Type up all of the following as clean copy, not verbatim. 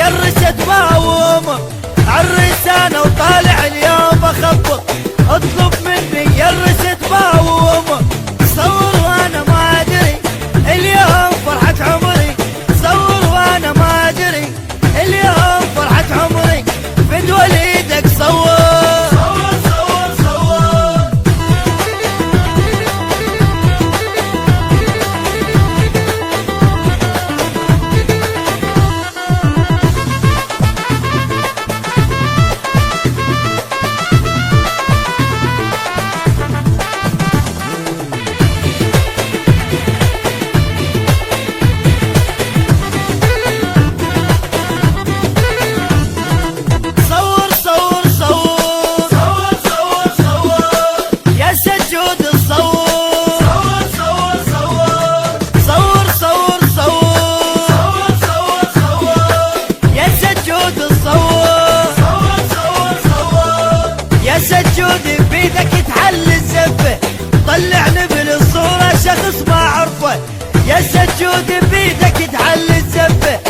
الرسد باوم عالرسانة وطالع اليوم اخبط. اطلب مني الرسد باوم صور وانا ما ادري اليوم فرحة عمري. صور وانا ما ادري اليوم فرحة عمري. فد وليدك صور سجود بيدك تحل الزفة. طلعني بالصورة شخص ما عرفه. يا سجود بيدك تحل الزفة.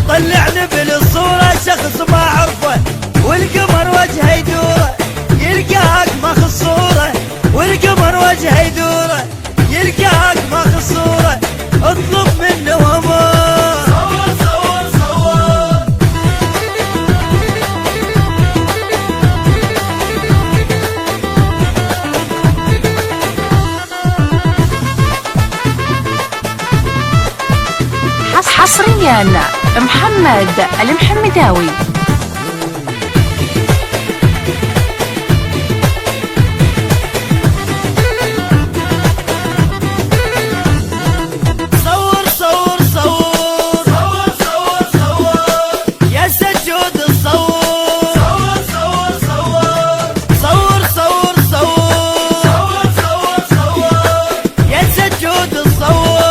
طلعني بالصورة شخص ما عرفه. والقمر وجهه يدوره يلقاك ماخذ صورة. والقمر وجهه يدوره يلقاك ماخذ صورة. اطلب منه امور حصريا محمد المحمداوي. صور صور صور صور صور صور يا سجود الصور. صور صور صور صور صور صور صور صور يا سجود الصور.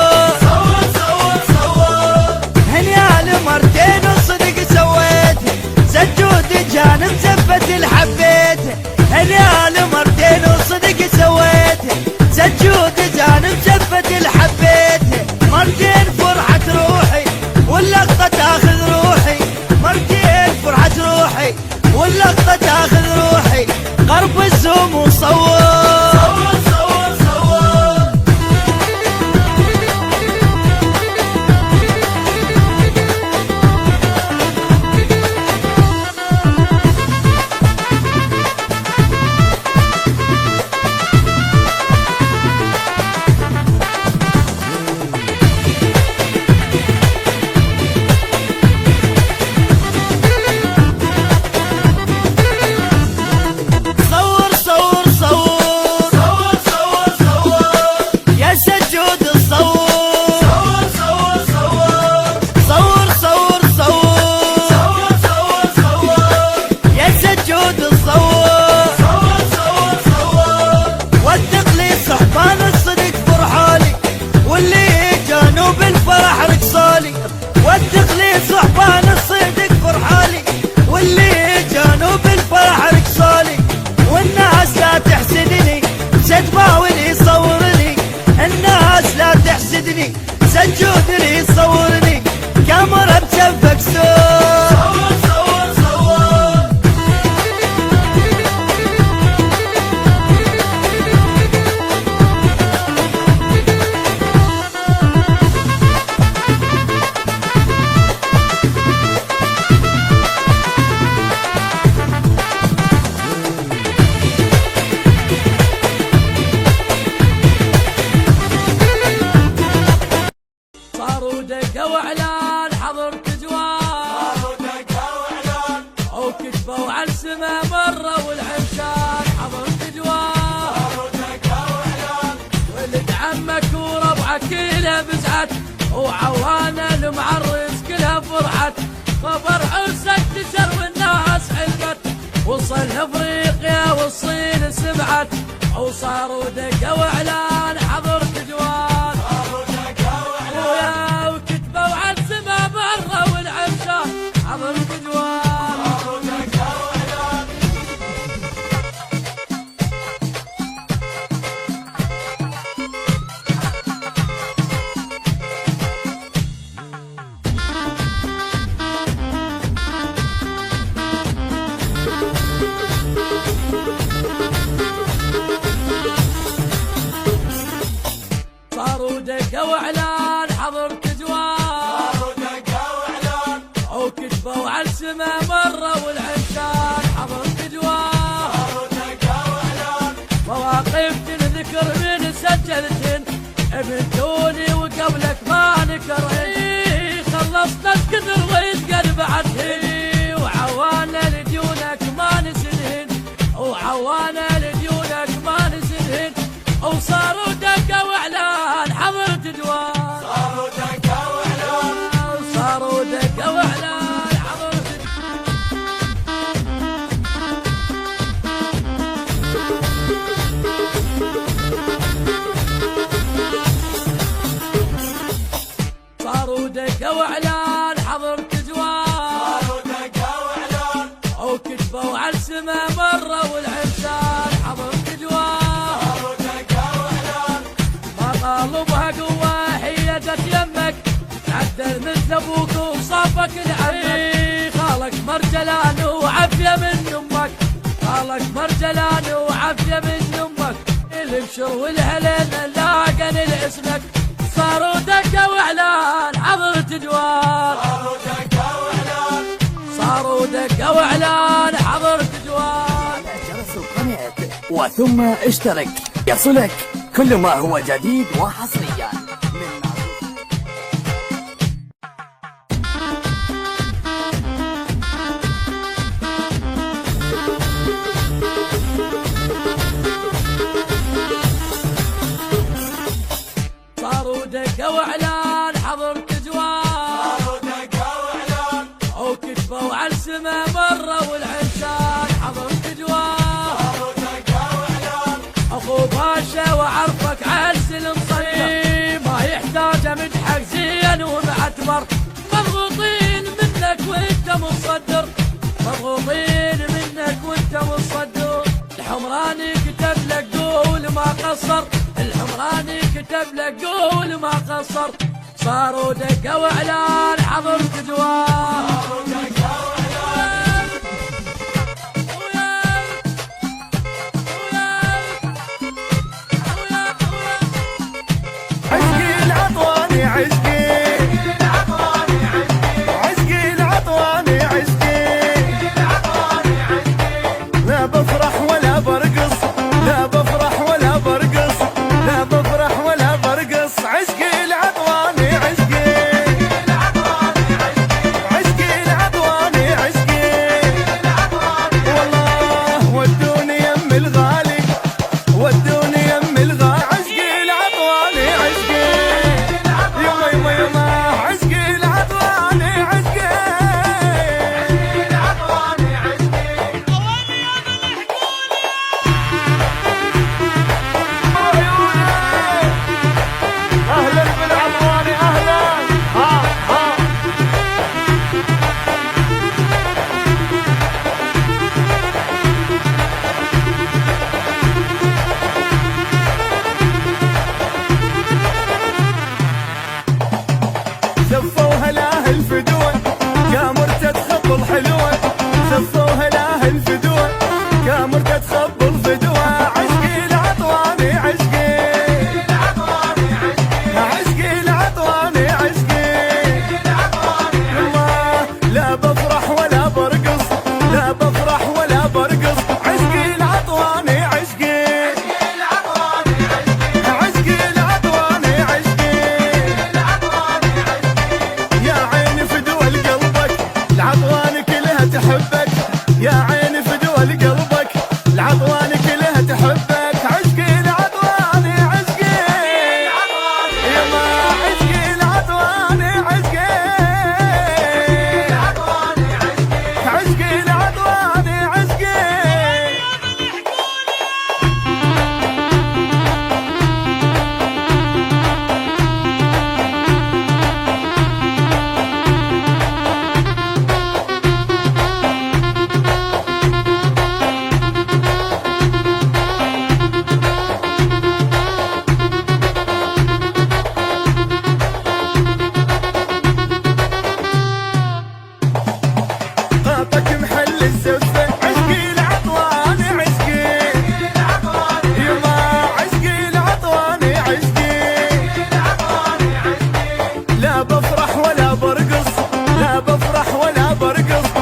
مرتين وصدق سويته سجود جانب زفة الحبيته. هنيال مرتين وصدق سويته سجود جانب زفة الحبيته. مرتين فرحة روحي واللقطة تاخذ روحي. مرتين فرحة روحي واللقطة تاخذ روحي. غرب الزوم وصور والدخلي صحبان الصدق فرحالي. واللي جانوا بالفرح رقصالي. والناس لا تحسدني سجباوي اللي يصورني. الناس لا تحسدني سجود اللي يصورني. كاميرا بشفك صور دقة واعلان حضرت جوان. دقة واعلان وكتبوا على السما مرة والعمشان. حضرت جوان دقة واعلان ولد عمك وربعك كلها بزعت. وعوانا المعرس كلها فرحت. خبر عرسك انتشر والناس علمت. وصل افريقيا والصين سمعت. وصاروا دقة واعلان حضرت جوان. السما مرة والعشان حضر جدوان صاروا دقة واعلان مواقف تنذكر من سجلتن ابن دوني وقبلك ما نكرهن خلصنا الكثر ويتقل بعدهن وعوانا لديونك ما نسنهن وعوانا لديونك ما نسنهن وصاروا دقة واعلان حضر جدوان صاروا دقة واعلان صاروا دقة واعلان حضر صاروا دقة واعلان حضرت جوان صاروا دقة واعلان وكتبوا على السما مرة والعرسان حضرت جوان صاروا دقة واعلان ما طالبها قوة حيدت يمك تعدل مثل ابوك وصافك العريق خالك مرجلان وعافية من امك خالك مرجلان وعافية من امك البشر والهلين لاقن لاسمك صاروا دقة واعلان حضرت جوان صاروا دقة واعلان صاروا دقة واعلان حضرت جوان جرس القناة وثم اشترك يصلك كل ما هو جديد وحصريا من صاروا دقة واعلان حضرت جوان صاروا دقة واعلان وكتبوا على السما مرة والعرسان حضرت جوان صاروا دقة واعلان اخو باشا وعرفك عسل مصير ما يحتاج مدحك زين ومعتبر مضغوطين منك وانت مصدر مضغوطين منك وانت مصدر الحمراني كتب لك قول ما قصر الحمراني كتب لك قول ما قصر صاروا دقة واعلان حضرت جوان صاروا دقة واعلان عشقي العطواني عشقي عشقي العطواني عشقي لا بفرح ولا برقص لا بفرح ولا برقص لا بفرح ولا برقص عشقي العطواني عشقي عشقي العطواني عشقي والله ودوني يم الغالي ودوني يم الغالي عشقي العطواني عشقي يما يما يما عشقي العطواني عشقي اهلا بالعطواني اهلا ها ها زفوها له الفدوة كامرته تخب الحلوة زفوها له الفدوة كامرته تخب الفدوة عشقي العطواني عشقي عشقي العطواني عشقي والله لا بفرح ولا برقص لا بفرح ولا برقص عشقي العطواني عشقي عشقي العطواني عشقي يا عيني فدوى لقلبك العطواني كلها تحبك يا عيني فدوى لقلبك العطواني كلها تحبك عشقي العطواني عشقي يما عشقي العطواني عشقي عشقي العطواني عشقي طاقك محل الزفة عشقي العطواني عشقي يما عشقي العطواني عشقي لا بفرح ولا برقص لا بفرح ولا برقص